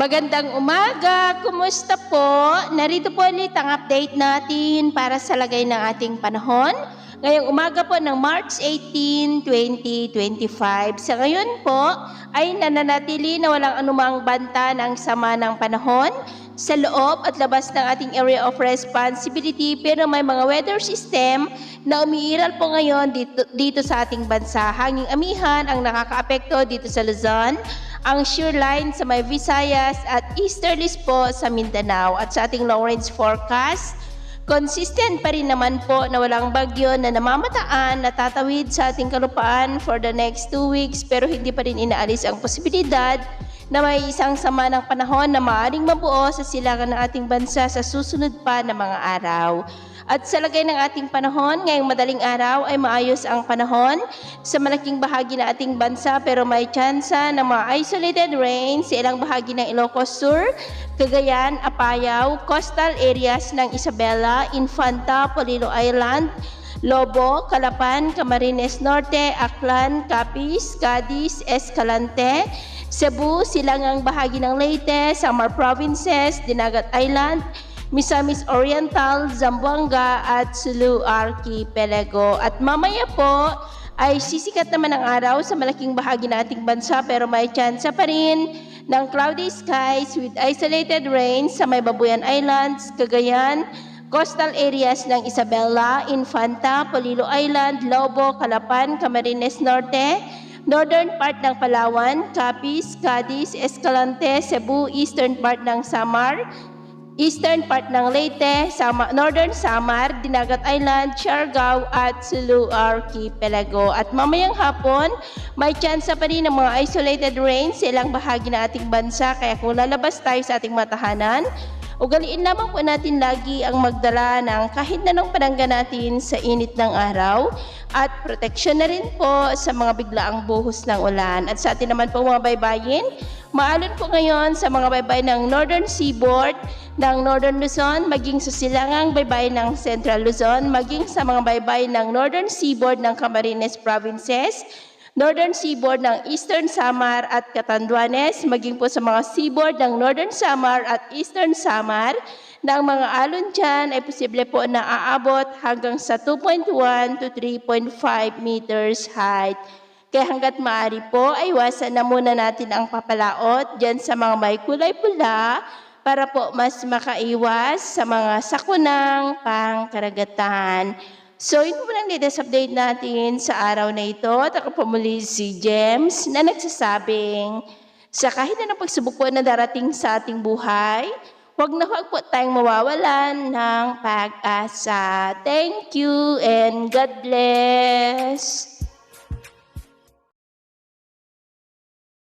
Magandang umaga! Kumusta po? Narito po ulit ang update natin para sa lagay ng ating panahon. Ngayong umaga po ng March 18, 2025. Sa ngayon po ay nananatili na walang anumang banta ng sama ng panahon sa loob at labas ng ating area of responsibility, pero may mga weather system na umiiral po ngayon dito sa ating bansa. Hanging amihan ang nakakaapekto dito sa Luzon, ang shear line sa may Visayas at easterlies po sa Mindanao. At sa ating long range forecast, consistent pa rin naman po na walang bagyo na namamataan na tatawid sa ating kalupaan for the next 2 weeks, pero hindi pa rin inaalis ang posibilidad na may isang sama ng panahon na maaaring mabuo sa silangan ng ating bansa sa susunod pa na mga araw. At sa lagay ng ating panahon, ngayong madaling araw ay maayos ang panahon sa malaking bahagi ng ating bansa, pero may tsansa ng mga isolated rain sa ilang bahagi ng Ilocos Sur, Cagayan, Apayao, coastal areas ng Isabela, Infanta, Polillo Island, Lobo, Calapan, Camarines Norte, Aklan, Capiz, Cadiz, Escalante, Cebu, silangang bahagi ng Leyte, Samar Provinces, Dinagat Island, Misamis Oriental, Zamboanga at Sulu Archipelago. At mamaya po ay sisikat naman ang araw sa malaking bahagi ng ating bansa, pero may tsansa pa rin ng cloudy skies with isolated rain sa may Babuyan Islands, Cagayan, coastal areas ng Isabela, Infanta, Polillo Island, Lobo, Calapan, Camarines Norte, northern part ng Palawan, Capiz, Cadiz, Escalante, Cebu, eastern part ng Samar, eastern part ng Leyte, northern Samar, Dinagat Island, Siargao at Sulu Archipelago. At mamayang hapon, may tsansa pa rin ng mga isolated rain sa ilang bahagi ng ating bansa, kaya kung lalabas tayo sa ating matahanan, ugaliin lamang po natin lagi ang magdala ng kahit na nang panangga natin sa init ng araw at proteksyon na rin po sa mga biglaang buhos ng ulan. At sa atin naman po mga baybayin, maalon po ngayon sa mga baybayin ng Northern Seaboard ng Northern Luzon, maging sa silangang baybayin ng Central Luzon, maging sa mga baybayin ng Northern Seaboard ng Camarines Provinces, Northern Seaboard ng Eastern Samar at Catanduanes, maging po sa mga seaboard ng Northern Samar at Eastern Samar, na ang mga alon dyan ay posible po na aabot hanggang sa 2.1 to 3.5 meters height. Kaya hanggat maaari po ay iwasan na muna natin ang papalaot dyan sa mga may kulay pula para po mas makaiwas sa mga sakunang pangkaragatan. So, ito po lang latest update natin sa araw na ito. At ako po muli si James na nagsasabing sa kahit na pagsubok po na darating sa ating buhay, huwag po tayong mawawalan ng pag-asa. Thank you and God bless!